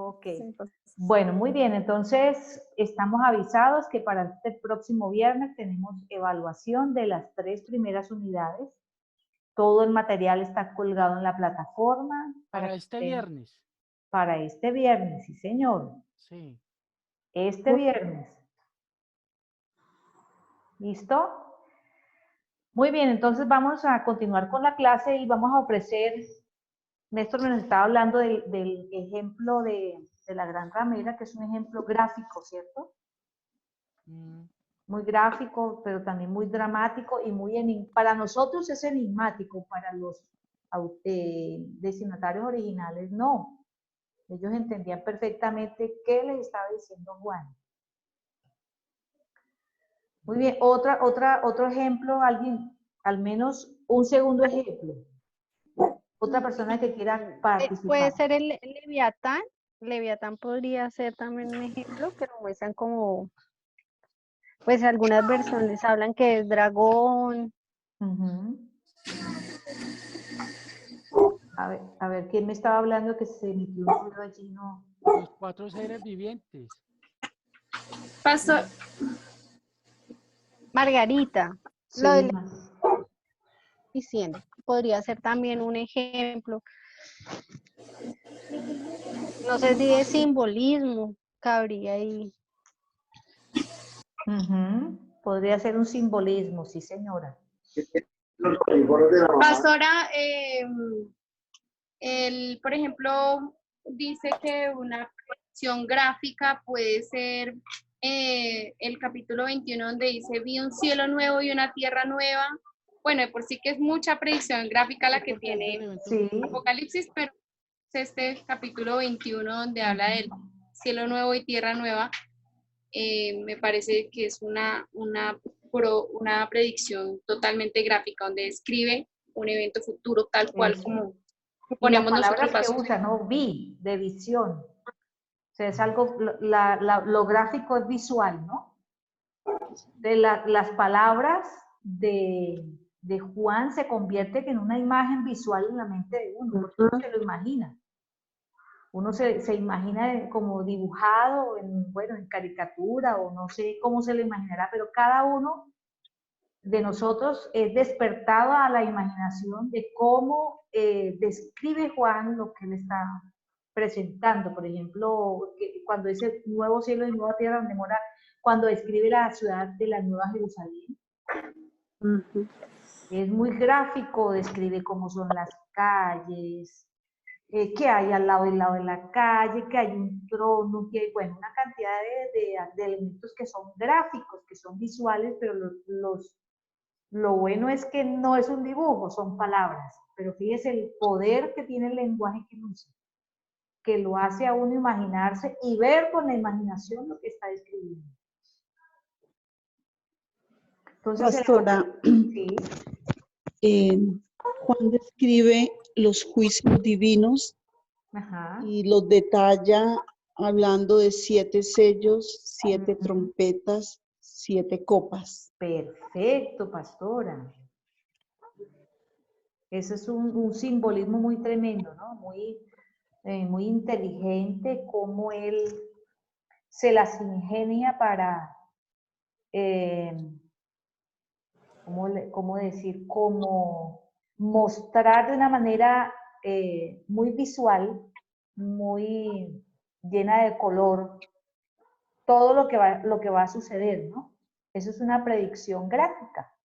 Ok. Sí, pues. Bueno, muy bien. Entonces, estamos avisados que para este próximo viernes tenemos evaluación de las 3 primeras unidades. Todo el material está colgado en la plataforma. Para este viernes. Para este viernes, sí, señor. Sí. Este viernes. ¿Listo? Muy bien, entonces vamos a continuar con la clase y vamos a ofrecer, Néstor nos estaba hablando del ejemplo de la gran ramera, que es un ejemplo gráfico, ¿cierto? Muy gráfico, pero también muy dramático y para nosotros es enigmático, para los destinatarios originales no. Ellos entendían perfectamente qué les estaba diciendo Juan. Muy bien, otro ejemplo, alguien, al menos un segundo ejemplo. Otra persona que quiera participar. Puede ser el Leviatán. Leviatán podría ser también un ejemplo que lo muestran como, pues algunas versiones hablan que es dragón. A ver, ¿quién me estaba hablando que se emitió un ruido allí? No. Los 4 seres vivientes. Pastor, Margarita. Sí, Lo del diciendo. Podría ser también un ejemplo. No sé si de simbolismo cabría ahí. Podría ser un simbolismo, sí, señora. pastora, por ejemplo, dice que una proyección gráfica puede ser el capítulo 21 donde dice, vi un cielo nuevo y una tierra nueva. Bueno, de por sí que es mucha predicción gráfica la que tiene Sí. Apocalipsis, pero es este capítulo 21 donde habla del cielo nuevo y tierra nueva. Me parece que es una predicción totalmente gráfica, donde describe un evento futuro tal cual como y las ponemos palabras nosotros. que usa, ¿no? Vi, de visión. O sea, es algo, lo gráfico es visual, ¿no? Las palabras de Juan se convierten en una imagen visual en la mente de uno, porque uno se lo imagina. Uno se imagina como dibujado, en caricatura, o no sé cómo se lo imaginará, pero cada uno de nosotros es despertado a la imaginación de cómo describe Juan lo que él está presentando. Por ejemplo, cuando dice nuevo cielo y nueva tierra, donde mora, cuando describe la ciudad de la Nueva Jerusalén. Es muy gráfico, describe cómo son las calles, que hay al lado de la calle, que hay un trono, que hay, bueno, una cantidad de elementos que son gráficos, que son visuales, pero lo bueno es que no es un dibujo, son palabras. Pero fíjese el poder que tiene el lenguaje que usa, que lo hace a uno imaginarse y ver con la imaginación lo que está escribiendo. Entonces, pastora, sí. Juan describe los juicios divinos y los detalla hablando de 7 sellos, 7 trompetas, 7 copas. Perfecto, pastora. Ese es un simbolismo muy tremendo, ¿no? Muy inteligente, cómo él se las ingenia para, ¿cómo decir? Como mostrar de una manera muy visual, muy llena de color, todo lo que va a suceder, ¿no? Eso es una predicción gráfica,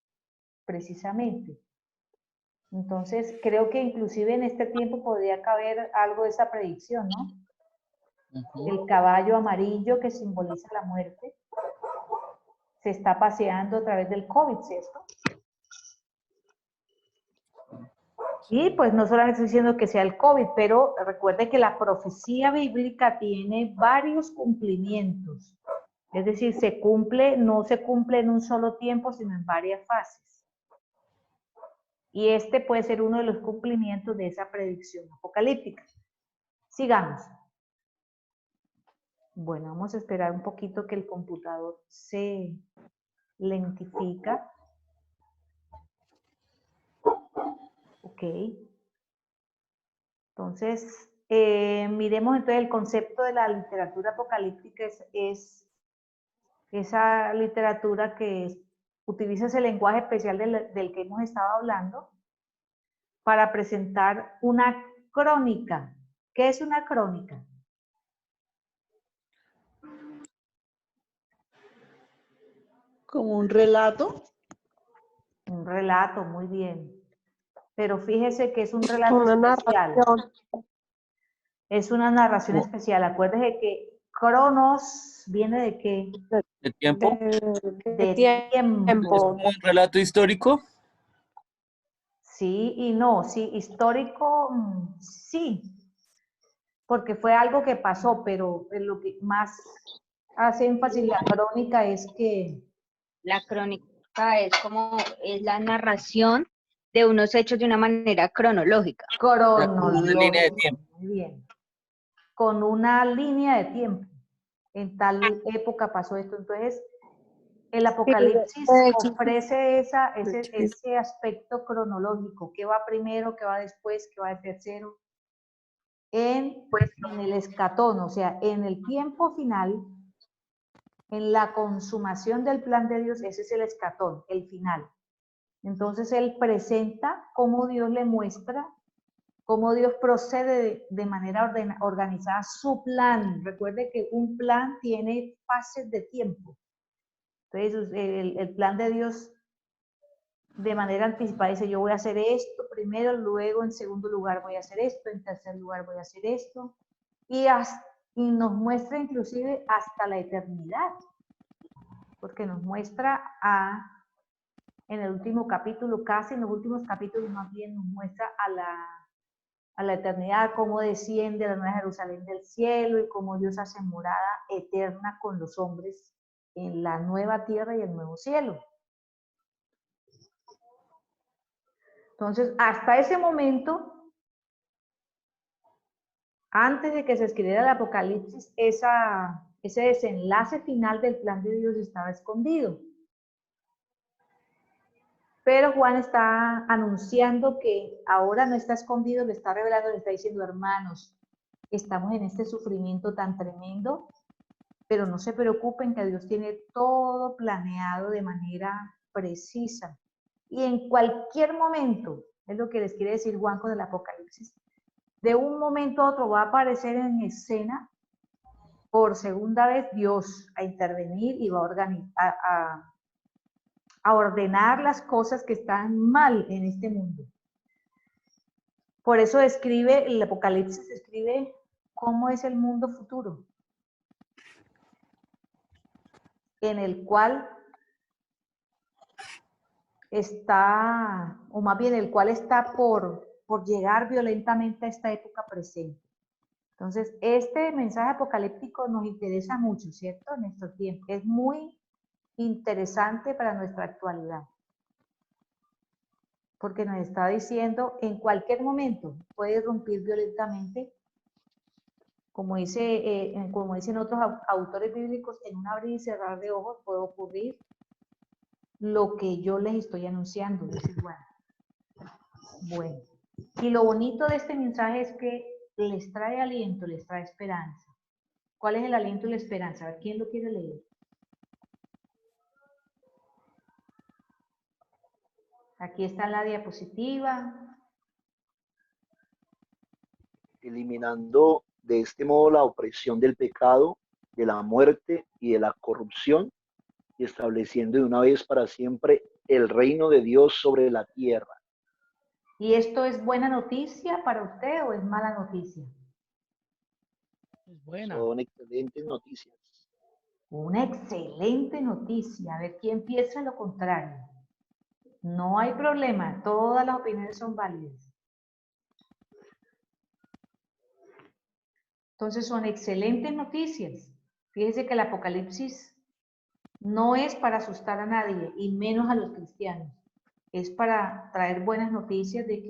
precisamente. Entonces, creo que inclusive en este tiempo podría caber algo de esa predicción, ¿no? El caballo amarillo que simboliza la muerte se está paseando a través del COVID, ¿cierto? Y pues no solamente estoy diciendo que sea el COVID, pero recuerde que la profecía bíblica tiene varios cumplimientos. Es decir, no se cumple en un solo tiempo, sino en varias fases. Y este puede ser uno de los cumplimientos de esa predicción apocalíptica. Sigamos. Bueno, vamos a esperar un poquito que el computador se lentifica. Ok. Entonces, miremos entonces el concepto de la literatura apocalíptica es esa literatura que utiliza ese lenguaje especial del que hemos estado hablando para presentar una crónica. ¿Qué es una crónica? Como un relato. Un relato, muy bien. Pero fíjese que es un relato Una especial. narración. Es una narración especial. Acuérdese que Cronos viene de qué? ¿De tiempo? De tiempo. ¿Es como un relato histórico? Sí y no. Sí, histórico, sí. Porque fue algo que pasó, pero lo que más hace énfasis la crónica es que... La crónica es la narración de unos hechos de una manera cronológica. Una línea de tiempo. Muy bien. Con una línea de tiempo. En tal época pasó esto. Entonces, el Apocalipsis ofrece ese aspecto cronológico. ¿Qué va primero? ¿Qué va después? ¿Qué va de tercero? En el escatón, o sea, en el tiempo final, en la consumación del plan de Dios, ese es el escatón, el final. Entonces, él presenta cómo Dios le muestra, cómo Dios procede de manera organizada su plan. Recuerde que un plan tiene fases de tiempo. Entonces, el plan de Dios de manera anticipada dice, yo voy a hacer esto primero, luego en segundo lugar voy a hacer esto, en tercer lugar voy a hacer esto. Y nos muestra inclusive hasta la eternidad. Porque nos muestra en el último capítulo, casi en los últimos capítulos más bien, nos muestra a la eternidad, cómo desciende la Nueva Jerusalén del cielo y cómo Dios hace morada eterna con los hombres en la nueva tierra y el nuevo cielo. Entonces, hasta ese momento, antes de que se escribiera el Apocalipsis, ese desenlace final del plan de Dios estaba escondido. Pero Juan está anunciando que ahora no está escondido, le está revelando, le está diciendo, hermanos, estamos en este sufrimiento tan tremendo, pero no se preocupen que Dios tiene todo planeado de manera precisa. Y en cualquier momento, es lo que les quiere decir Juan con el Apocalipsis, de un momento a otro va a aparecer en escena por segunda vez Dios a intervenir y va a organizar, a ordenar las cosas que están mal en este mundo. Por eso el Apocalipsis describe cómo es el mundo futuro, en el cual está, o más bien el cual está por llegar violentamente a esta época presente. Entonces, este mensaje apocalíptico nos interesa mucho, ¿cierto? En estos tiempos. Es muy interesante para nuestra actualidad. Porque nos está diciendo, en cualquier momento puede irrumpir violentamente, como dicen otros autores bíblicos, en un abrir y cerrar de ojos puede ocurrir lo que yo les estoy anunciando, dice Juan. Bueno, y lo bonito de este mensaje es que les trae aliento, les trae esperanza. ¿Cuál es el aliento y la esperanza? A ver, ¿quién lo quiere leer? Aquí está la diapositiva. Eliminando de este modo la opresión del pecado, de la muerte y de la corrupción, y estableciendo de una vez para siempre el reino de Dios sobre la tierra. ¿Y esto es buena noticia para usted o es mala noticia? Es buena. Son excelentes noticias. Una excelente noticia. A ver, ¿quién piensa lo contrario? No hay problema, todas las opiniones son válidas. Entonces son excelentes noticias. Fíjese que el Apocalipsis no es para asustar a nadie, y menos a los cristianos. Es para traer buenas noticias de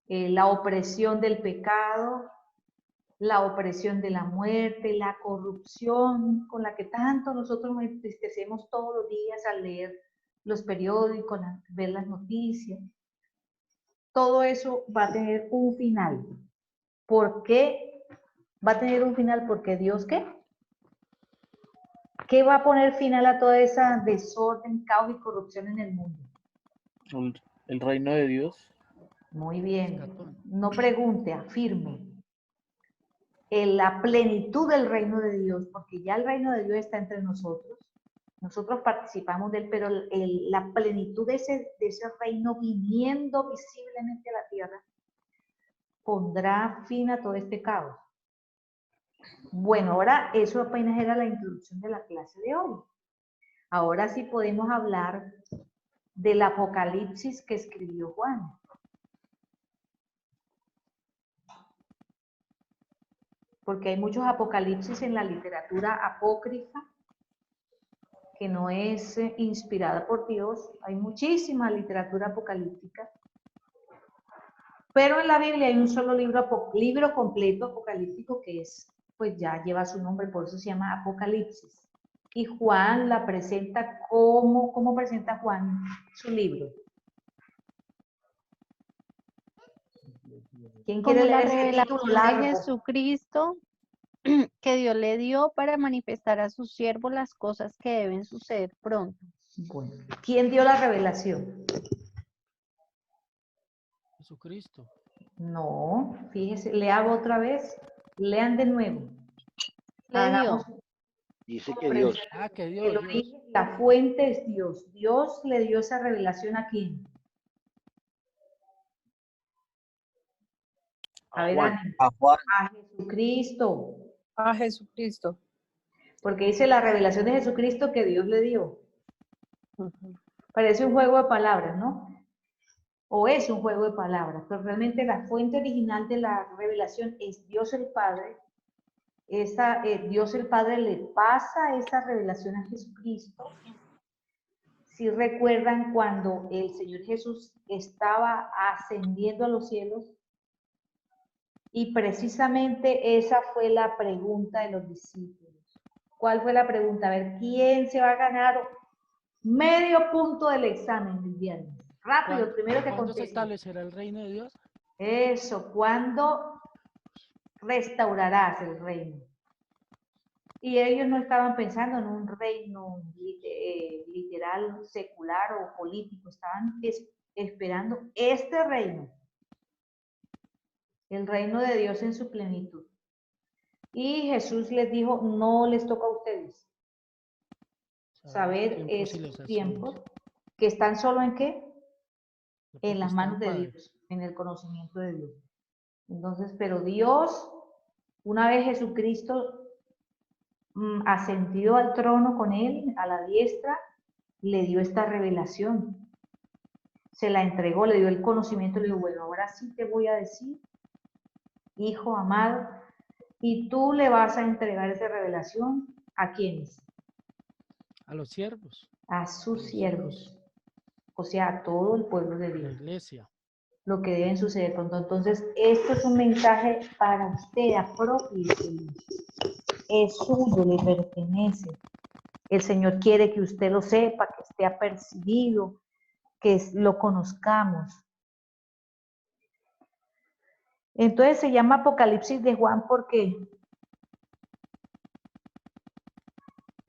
que la opresión del pecado, la opresión de la muerte, la corrupción con la que tanto nosotros nos entristecemos todos los días al leer los periódicos, ver las noticias, todo eso va a tener un final. ¿Por qué va a tener un final? Porque Dios, ¿qué? ¿Qué va a poner final a toda esa desorden, caos y corrupción en el mundo? El reino de Dios. Muy bien. No pregunte, afirme. En la plenitud del reino de Dios, porque ya el reino de Dios está entre nosotros. Nosotros participamos de él, pero la plenitud de ese reino viniendo visiblemente a la tierra pondrá fin a todo este caos. Bueno, ahora eso apenas era la introducción de la clase de hoy. Ahora sí podemos hablar del Apocalipsis que escribió Juan. Porque hay muchos apocalipsis en la literatura apócrifa que no es inspirada por Dios. Hay muchísima literatura apocalíptica. Pero en la Biblia hay un solo libro completo apocalíptico que es, pues ya lleva su nombre, por eso se llama Apocalipsis. Y Juan la presenta ¿cómo presenta Juan su libro? ¿Quién quiere Como la leer ese título revelación de largo? Jesucristo que Dios le dio para manifestar a sus siervos las cosas que deben suceder pronto. Bueno, ¿quién dio la revelación? Jesucristo. No, fíjese, le hago otra vez, lean de nuevo. Le dio. Dice que Dios. Que El Dios. origen, la fuente es Dios. Dios le dio esa revelación ¿a quién? A ver, Juan. Ana. A Juan. A Jesucristo. A Jesucristo. Porque dice la revelación de Jesucristo que Dios le dio. Parece un juego de palabras, ¿no? O es un juego de palabras, pero realmente la fuente original de la revelación es Dios el Padre. Dios el Padre le pasa esa revelación a Jesucristo. Si recuerdan cuando el Señor Jesús estaba ascendiendo a los cielos, y precisamente esa fue la pregunta de los discípulos. ¿Cuál fue la pregunta? A ver, ¿quién se va a ganar medio punto del examen el viernes? Rápido, el primero que ¿Cuándo se conteste. establecerá el reino de Dios? Eso, ¿cuándo restaurarás el reino? Y ellos no estaban pensando en un reino literal, secular o político, estaban esperando este reino, el reino de Dios en su plenitud. Y Jesús les dijo, no les toca a ustedes saber estos tiempos, que están solo en qué? En las manos de Dios, en el conocimiento de Dios. Entonces, pero Dios, una vez Jesucristo ascendió al trono con él, a la diestra, le dio esta revelación. Se la entregó, le dio el conocimiento, le dijo, bueno, ahora sí te voy a decir, hijo amado, y tú le vas a entregar esa revelación, ¿a quiénes? A los siervos. A sus siervos. O sea, a todo el pueblo de Dios. La iglesia. Lo que deben suceder pronto. Entonces, esto es un mensaje para usted, apropiénselo. Es suyo, le pertenece. El Señor quiere que usted lo sepa, que esté apercibido, que lo conozcamos. Entonces se llama Apocalipsis de Juan porque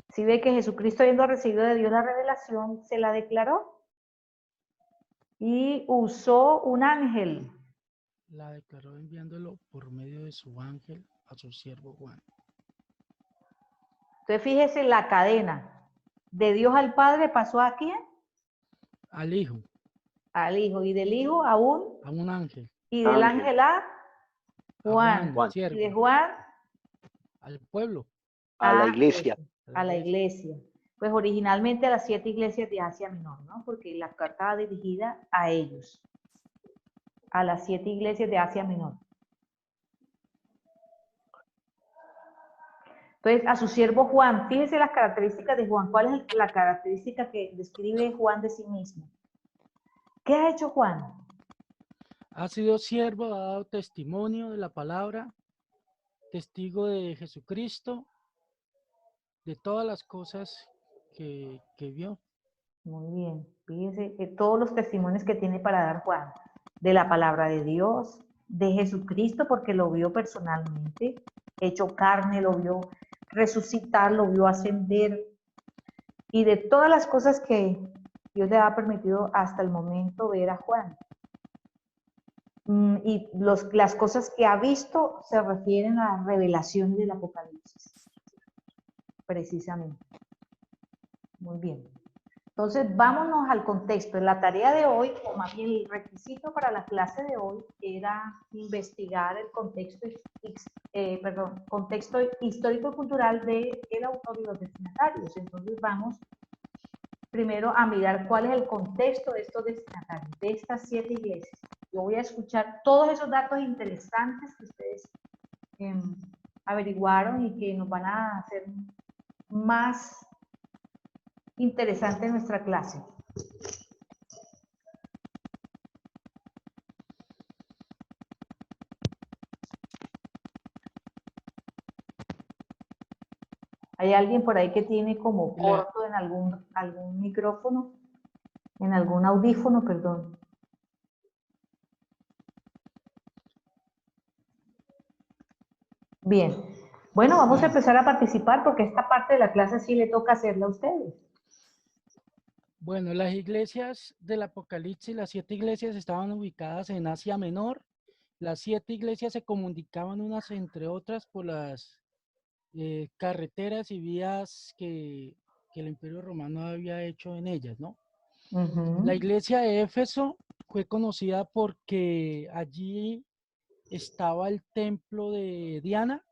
si ve que Jesucristo, habiendo recibido de Dios la revelación, se la declaró y usó un ángel. La declaró enviándolo por medio de su ángel a su siervo Juan. Entonces fíjese la cadena. De Dios al Padre pasó ¿a quién? Al Hijo. Al Hijo. Y del Hijo a un ángel. Y del ángel a Juan. Juan, y de Juan al pueblo. A la iglesia. A la iglesia. Pues originalmente a las 7 iglesias de Asia Menor, ¿no? Porque la carta va dirigida a ellos. A las 7 iglesias de Asia Menor. Entonces, a su siervo Juan, fíjense las características de Juan. ¿Cuál es la característica que describe Juan de sí mismo? ¿Qué ha hecho Juan? Ha sido siervo, ha dado testimonio de la palabra, testigo de Jesucristo, de todas las cosas que vio. Muy bien, fíjense que todos los testimonios que tiene para dar Juan, de la palabra de Dios, de Jesucristo porque lo vio personalmente, hecho carne, lo vio resucitar, lo vio ascender, y de todas las cosas que Dios le ha permitido hasta el momento ver a Juan. Y las cosas que ha visto se refieren a la revelación del Apocalipsis, precisamente. Muy bien. Entonces, vámonos al contexto. La tarea de hoy, o más bien el requisito para la clase de hoy, era investigar el contexto, contexto histórico-cultural del autor y los destinatarios. Entonces, vamos primero a mirar cuál es el contexto de estos destinatarios, de estas 7 iglesias. Yo voy a escuchar todos esos datos interesantes que ustedes averiguaron y que nos van a hacer más interesante nuestra clase. ¿Hay alguien por ahí que tiene como corto en algún micrófono? En algún audífono, perdón. Bien. Bueno, vamos a empezar a participar porque esta parte de la clase sí le toca hacerla a ustedes. Bueno, las iglesias del Apocalipsis, las 7 iglesias estaban ubicadas en Asia Menor. Las 7 iglesias se comunicaban unas entre otras por las carreteras y vías que el Imperio Romano había hecho en ellas, ¿no? La iglesia de Éfeso fue conocida porque allí estaba el templo de Diana,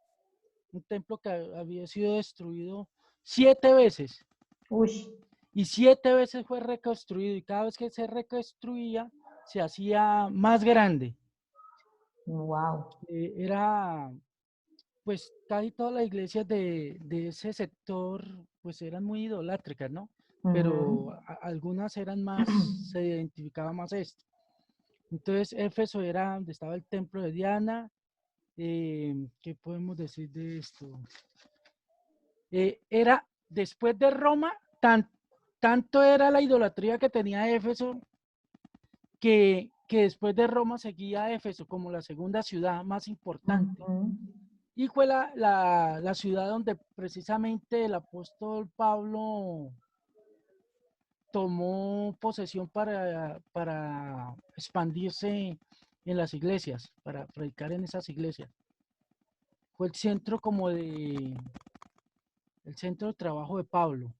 un templo que había sido destruido 7 veces. Uy. Y 7 veces fue reconstruido, y cada vez que se reconstruía se hacía más grande. Wow. Era, pues casi todas las iglesias de ese sector, pues eran muy idolátricas, ¿no? Pero algunas eran más, se identificaba más esto. Entonces, Éfeso era donde estaba el templo de Diana. ¿Qué podemos decir de esto? Era, después de Roma, tanto era la idolatría que tenía Éfeso, que después de Roma seguía Éfeso como la segunda ciudad más importante. Y fue la ciudad donde precisamente el apóstol Pablo tomó posesión para expandirse en las iglesias, para predicar en esas iglesias. Fue el centro el centro de trabajo de Pablo.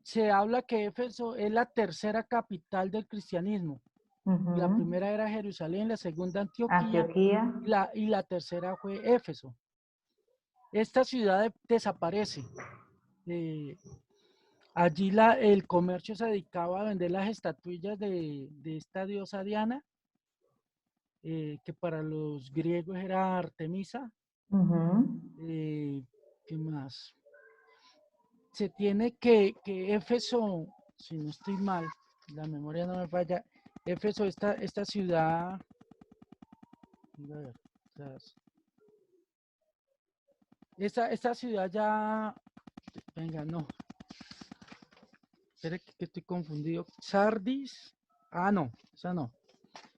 Se habla que Éfeso es la tercera capital del cristianismo. La primera era Jerusalén, la segunda Antioquía. Y la tercera fue Éfeso. Esta ciudad desaparece. Allí el comercio se dedicaba a vender las estatuillas de esta diosa Diana, que para los griegos era Artemisa. ¿Qué más? Se tiene que Éfeso, si no estoy mal, la memoria no me falla, Éfeso, esta ciudad, a ver, esta ciudad ya, venga, no, espere que estoy confundido, Sardis, no, esa no,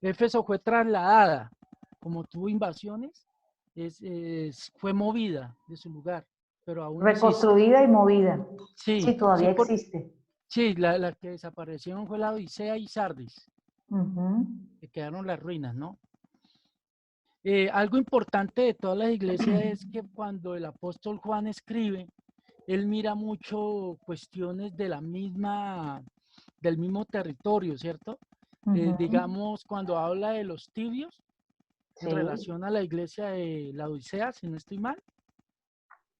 Éfeso fue trasladada, como tuvo invasiones, fue movida de su lugar, pero aún reconstruida existe. Y movida. Sí, todavía existe. Sí, la que desaparecieron fue la Odisea y Sardis, que quedaron las ruinas, ¿no? Algo importante de todas las iglesias es que cuando el apóstol Juan escribe, él mira mucho cuestiones del mismo territorio, ¿cierto? Digamos, cuando habla de los tibios, en relación a la iglesia de la Odisea, si no estoy mal,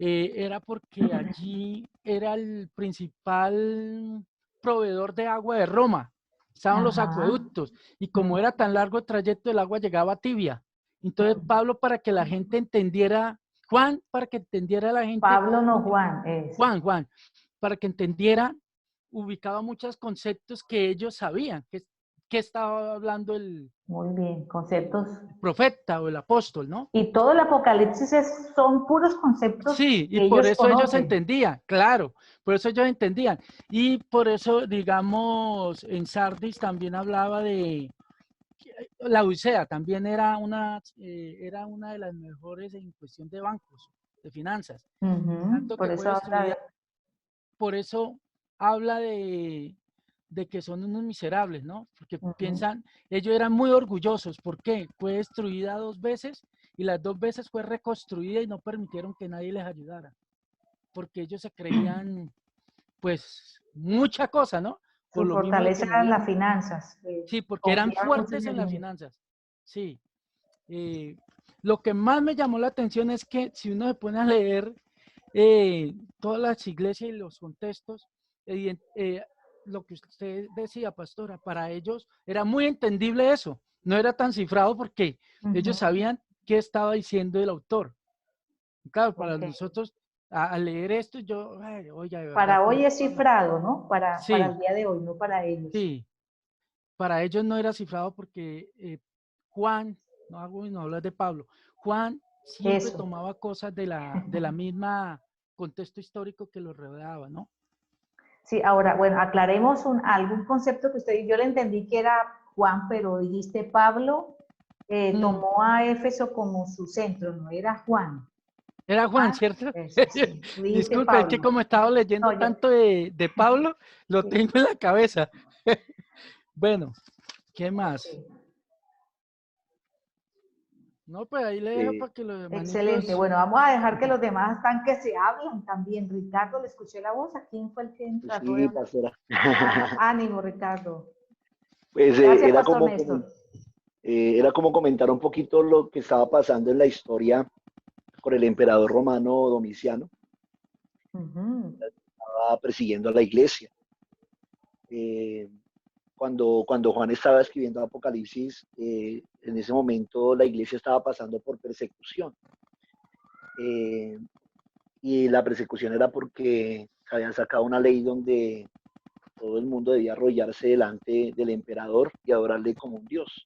era porque allí era el principal proveedor de agua de Roma. Estaban los acueductos, y como era tan largo el trayecto, el agua llegaba tibia. Entonces Pablo, para que la gente entendiera, Juan, para que entendiera la gente. Pablo no Juan. Juan, para que entendiera, ubicaba muchos conceptos que ellos sabían, que estaba hablando muy bien, conceptos. El profeta o el apóstol, ¿no? Y todo el Apocalipsis son puros conceptos. Sí, y por eso ellos entendían, claro, por eso ellos entendían. Y por eso, digamos, en Sardis también hablaba La Odisea también era una de las mejores en cuestión de bancos, de finanzas. Tanto Por que eso fue habla destruida. de... Por eso habla de que son unos miserables, ¿no? Porque piensan, ellos eran muy orgullosos. ¿Por qué? Fue destruida 2 veces y las 2 veces fue reconstruida y no permitieron que nadie les ayudara. Porque ellos se creían, pues, mucha cosa, ¿no? Por Su lo mismo de fortaleza que no eran había... las finanzas. Sí, porque eran Confiaban mucho fuertes en en el las dinero. finanzas. Sí. Lo que más me llamó la atención es que si uno se pone a leer todas las iglesias y los contextos, lo que usted decía, pastora, para ellos era muy entendible eso. No era tan cifrado porque ellos sabían qué estaba diciendo el autor. Y claro, para nosotros, al leer esto, yo, oiga, de verdad. Para hoy es cifrado, ¿no? Para Sí, el día de hoy, no para ellos. sí. Para ellos no era cifrado porque Juan, no hago no hablar de Pablo, Juan siempre Eso. tomaba cosas de la misma contexto histórico que lo rodeaba, ¿no? Sí, ahora, bueno, aclaremos algún concepto que yo le entendí que era Juan, pero dijiste Pablo tomó a Éfeso como su centro, no era Juan. Era Juan, ¿cierto? Eso, sí. Tú dijiste Disculpe, es que Pablo. como estaba leyendo No, tanto de Pablo, lo tengo en la cabeza. Bueno, ¿qué más? No, pues ahí le dejo para que los hermanitos... Excelente. Bueno, vamos a dejar que los demás están que se hablan también. Ricardo, le escuché la voz. ¿A quién fue el que trató de Sí, hablar? pastora. Ánimo, Ricardo. Pues Gracias, Pastor Néstor. era como comentar un poquito lo que estaba pasando en la historia con el emperador romano Domiciano. Estaba persiguiendo a la iglesia. Cuando Juan estaba escribiendo Apocalipsis, en ese momento la iglesia estaba pasando por persecución. Y la persecución era porque habían sacado una ley donde todo el mundo debía arrodillarse delante del emperador y adorarle como un dios.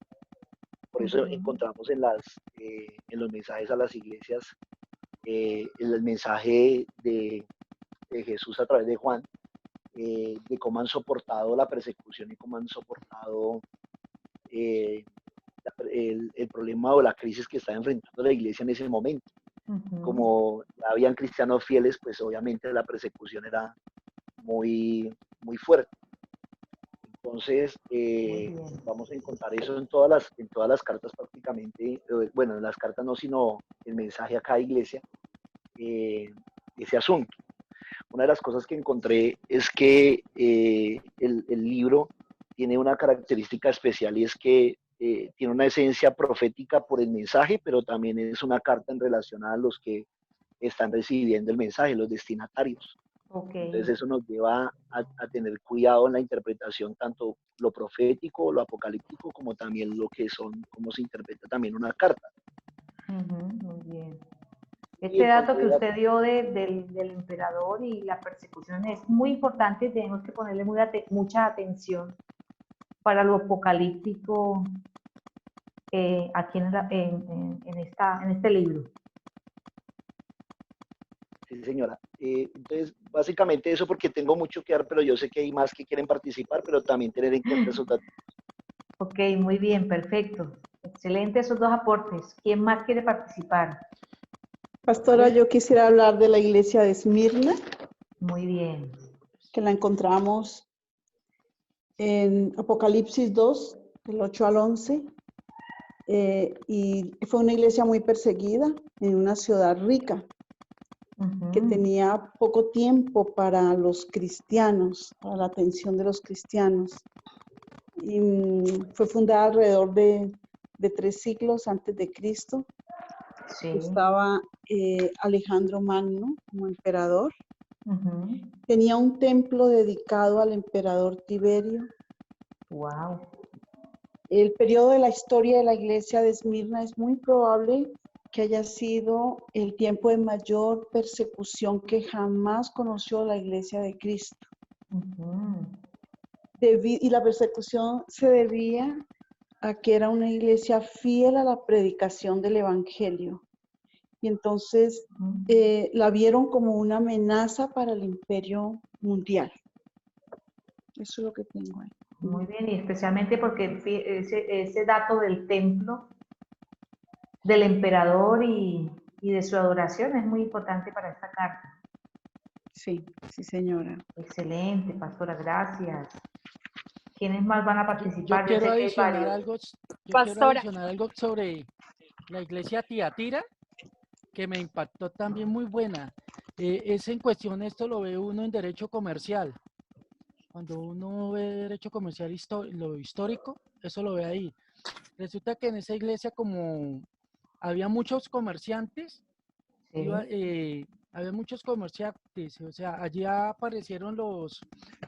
Por eso encontramos en los mensajes a las iglesias el mensaje de Jesús a través de Juan, de cómo han soportado la persecución y cómo han soportado el problema o la crisis que está enfrentando la iglesia en ese momento. Como habían cristianos fieles, pues obviamente la persecución era muy, muy fuerte. Entonces, vamos a encontrar eso en todas las cartas prácticamente, bueno, en las cartas no, sino el mensaje a cada iglesia, ese asunto. Una de las cosas que encontré es que el libro tiene una característica especial y es que tiene una esencia profética por el mensaje, pero también es una carta en relación a los que están recibiendo el mensaje, los destinatarios. Entonces eso nos lleva a tener cuidado en la interpretación, tanto lo profético, lo apocalíptico, como también cómo se interpreta también una carta. Muy bien. Este dato que usted dio del emperador y la persecución es muy importante y tenemos que ponerle mucha atención para lo apocalíptico aquí en este libro. Sí, señora. Entonces, básicamente eso porque tengo mucho que dar, pero yo sé que hay más que quieren participar, pero también tener en cuenta esos datos. Ok, muy bien, perfecto. Excelente esos 2 aportes. ¿Quién más quiere participar? Pastora, yo quisiera hablar de la iglesia de Esmirna. Muy bien. Que la encontramos en Apocalipsis 2, del 8 al 11. Y fue una iglesia muy perseguida en una ciudad rica, que tenía poco tiempo para los cristianos, para la atención de los cristianos. Y fue fundada alrededor de 3 siglos antes de Cristo. Sí. Estaba Alejandro Magno como emperador. Tenía un templo dedicado al emperador Tiberio. Wow. El periodo de la historia de la iglesia de Esmirna es muy probable que haya sido el tiempo de mayor persecución que jamás conoció la iglesia de Cristo. Y la persecución se debía a que era una iglesia fiel a la predicación del evangelio. Y entonces la vieron como una amenaza para el imperio mundial. Eso es lo que tengo ahí. Muy bien, y especialmente porque ese dato del templo, del emperador y de su adoración es muy importante para esta carta. Sí, sí, señora. Excelente, pastora, gracias. ¿Quiénes más van a Yo participar? Yo quiero sé que hay adicionar varios. algo, Pastora. sobre la iglesia Tiatira, que me impactó también, muy buena. Es en cuestión, esto lo ve uno en derecho comercial. Cuando uno ve derecho comercial lo histórico, eso lo ve ahí. Resulta que en esa iglesia, como había muchos comerciantes, Sí, había muchos comerciantes, o sea, allí aparecieron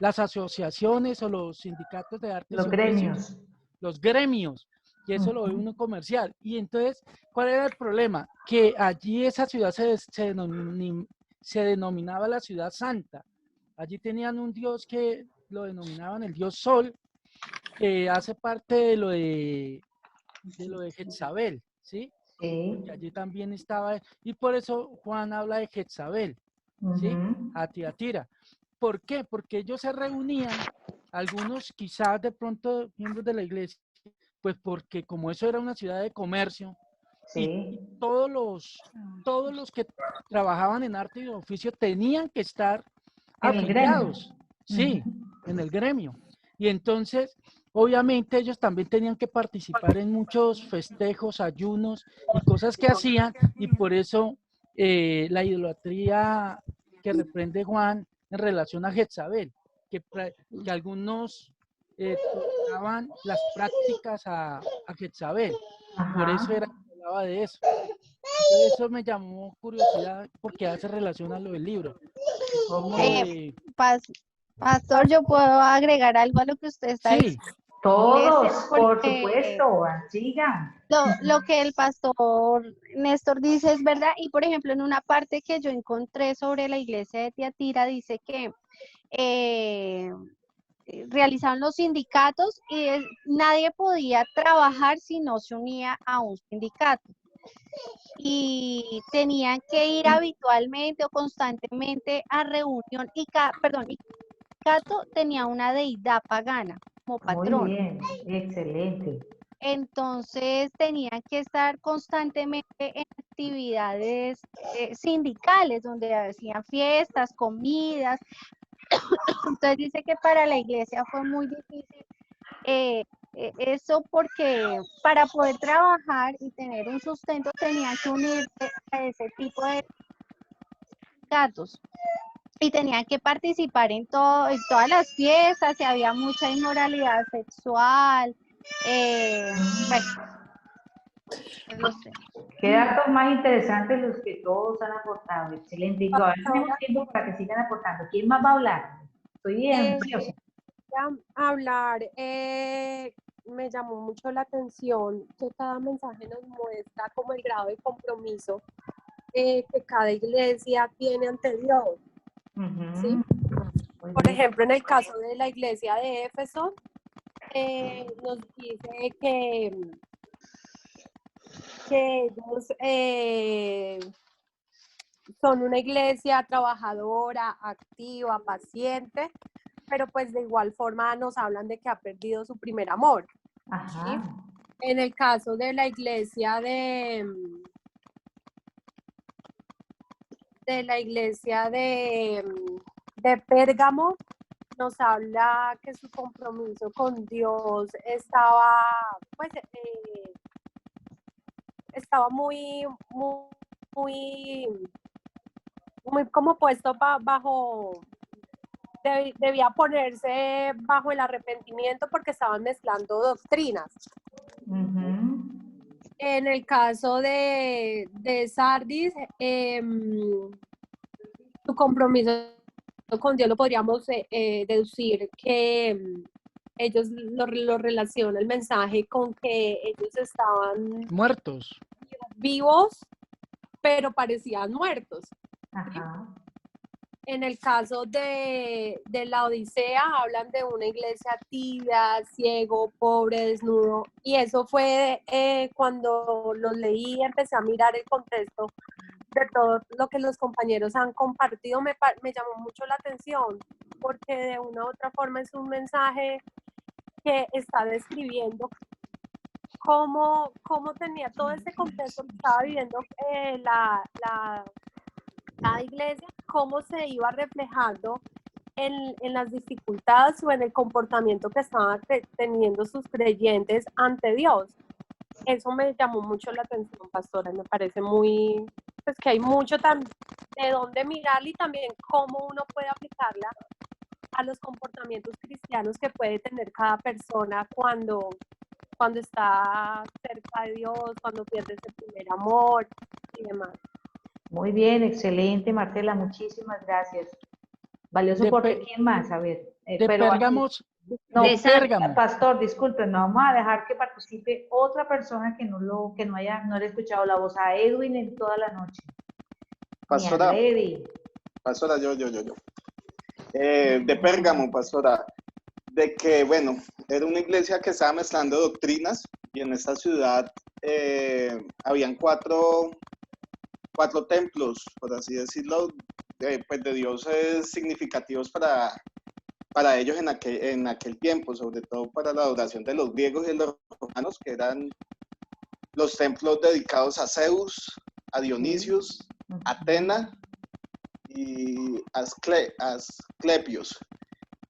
las asociaciones o los sindicatos de artes los y oficios, gremios. los gremios, y eso lo ve uno comercial. Y entonces, ¿cuál era el problema? Que allí esa ciudad se denominaba la ciudad santa. Allí tenían un dios que lo denominaban el dios Sol, que hace parte de lo de Jezabel, ¿sí? Sí. Porque allí también estaba, y por eso Juan habla de Jezabel, ¿sí? A Tiatira. ¿Por qué? Porque ellos se reunían, algunos quizás de pronto miembros de la iglesia, pues porque como eso era una ciudad de comercio, y todos los que trabajaban en arte y oficio tenían que estar En el gremio. afiliados, sí, en el gremio. Y entonces, obviamente, ellos también tenían que participar en muchos festejos, ayunos y cosas que hacían, y por eso la idolatría que reprende Juan en relación a Jezabel, que algunos daban las prácticas a Jezabel. Por eso Ajá. hablaba de eso. Entonces, eso me llamó curiosidad porque hace relación a lo del libro. Como lo de... Pastor, yo puedo agregar algo a lo que usted está diciendo. Sí, Todos, por Porque supuesto, sigan. lo que el pastor Néstor dice es verdad, y por ejemplo en una parte que yo encontré sobre la iglesia de Tiatira dice que realizaban los sindicatos y nadie podía trabajar si no se unía a un sindicato, y tenían que ir habitualmente o constantemente a reunión, y perdón, y cada sindicato tenía una deidad pagana como Muy patrón. bien, excelente. Entonces tenían que estar constantemente en actividades sindicales donde hacían fiestas, comidas. Entonces dice que para la iglesia fue muy difícil eso, porque para poder trabajar y tener un sustento tenían que unirse a ese tipo de sindicatos y tenían que participar en todas las fiestas, y había mucha inmoralidad sexual. Bueno, no sé. Qué datos más interesantes los que todos han aportado. Excelente. Y todavía tenemos tiempo para que sigan aportando. ¿Quién más va a hablar? Estoy ansiosa. Hablar, me llamó mucho la atención que cada mensaje nos muestra como el grado de compromiso que cada iglesia tiene ante Dios. ¿Sí? Por ejemplo, en el caso de la iglesia de Éfeso, nos dice que ellos son una iglesia trabajadora, activa, paciente, pero pues de igual forma nos hablan de que ha perdido su primer amor. ¿Sí? En el caso de la iglesia de Pérgamo, nos habla que su compromiso con Dios estaba muy como puesto bajo, debía ponerse bajo el arrepentimiento porque estaban mezclando doctrinas. En el caso de Sardis, su compromiso con Dios lo podríamos deducir que ellos lo relacionan el mensaje con que ellos estaban muertos, vivos, pero parecían muertos. Ajá. En el caso de la Odisea, hablan de una iglesia tibia, ciego, pobre, desnudo, y eso fue cuando los leí, empecé a mirar el contexto de todo lo que los compañeros han compartido, me llamó mucho la atención, porque de una u otra forma es un mensaje que está describiendo cómo tenía todo ese contexto que estaba viviendo cada iglesia, cómo se iba reflejando en las dificultades o en el comportamiento que estaban teniendo sus creyentes ante Dios. Eso me llamó mucho la atención, pastora, me parece muy, pues que hay mucho de dónde mirar y también cómo uno puede aplicarla a los comportamientos cristianos que puede tener cada persona cuando está cerca de Dios, cuando pierde ese primer amor y demás. Muy bien, excelente, Marcela, muchísimas gracias. Valioso De porque Pe- ¿quién más? A ver, De pero Pérgamos, no, de Pérgamo. Pastor, disculpen, no vamos a dejar que participe otra persona que no haya escuchado la voz, a Edwin en toda la noche. Pastora, Ni a Levi. pastora, yo. De Pérgamo, pastora, de que, bueno, era una iglesia que estaba mezclando doctrinas y en esta ciudad habían cuatro templos, por así decirlo, pues de dioses significativos para ellos en aquel tiempo, sobre todo para la adoración de los griegos y de los romanos, que eran los templos dedicados a Zeus, a Dionisios, Atena y Asclepios.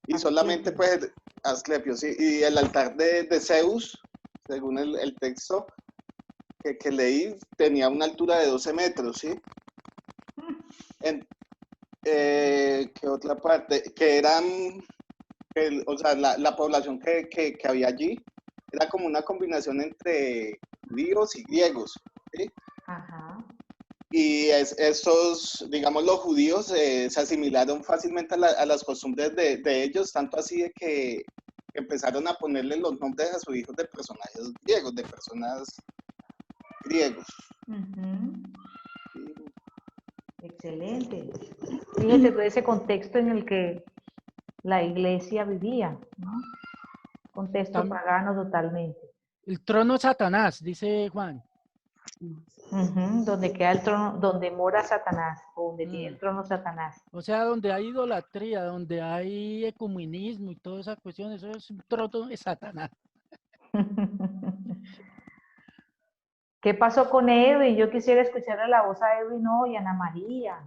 Y solamente pues Asclepios, y el altar de Zeus, según el texto que leí, tenía una altura de 12 metros, ¿sí? ¿Qué otra parte? Que eran, o sea, la población que había allí era como una combinación entre judíos y griegos, ¿sí? Ajá. Y estos, digamos, los judíos se asimilaron fácilmente a las costumbres de ellos, tanto así de que empezaron a ponerle los nombres a sus hijos de personajes griegos, de personas griegos. Sí. Excelente. Fíjate todo ese contexto en el que la iglesia vivía, ¿no? Contexto pagano totalmente. El trono de Satanás, dice Juan. Donde queda el trono, donde mora Satanás, o donde tiene el trono Satanás. O sea, donde hay idolatría, donde hay ecumenismo y toda esa cuestión, eso es un trono de Satanás. ¿Qué pasó con Edwin? Yo quisiera escucharle la voz a Edwin hoy, Ana María.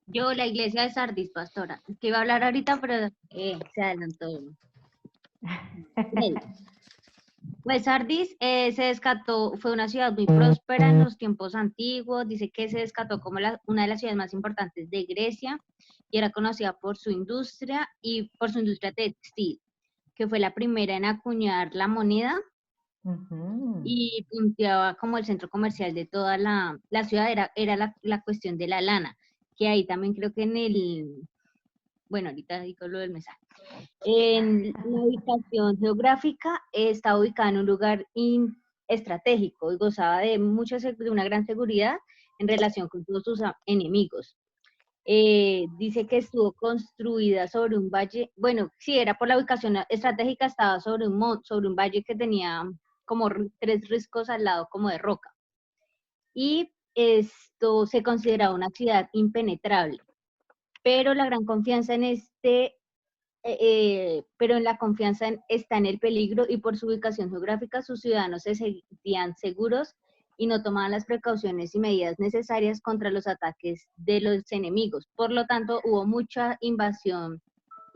Yo, la iglesia de Sardis, pastora. Que iba a hablar ahorita, pero se adelantó. Pues Sardis se descató, fue una ciudad muy próspera en los tiempos antiguos. Dice que se descató como una de las ciudades más importantes de Grecia y era conocida por su industria y por su industria textil, que fue la primera en acuñar la moneda. Y punteaba como el centro comercial de toda la ciudad, era la cuestión de la lana, que ahí también creo que bueno, ahorita digo lo del mensaje. En la ubicación geográfica está ubicada en un lugar estratégico y gozaba de una gran seguridad en relación con todos sus enemigos. Dice que estuvo construida sobre un valle, bueno, sí, era por la ubicación estratégica, estaba sobre un valle que tenía como 3 riscos al lado como de roca. Y esto se consideraba una ciudad impenetrable. Pero la gran confianza la confianza está en el peligro y por su ubicación geográfica sus ciudadanos se sentían seguros y no tomaban las precauciones y medidas necesarias contra los ataques de los enemigos. Por lo tanto, hubo mucha invasión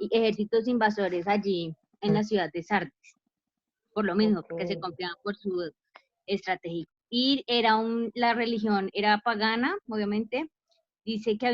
y ejércitos invasores allí en la ciudad de Sardis. Por lo mismo, porque se confiaban por su estrategia. Y la religión era pagana, obviamente. Dice que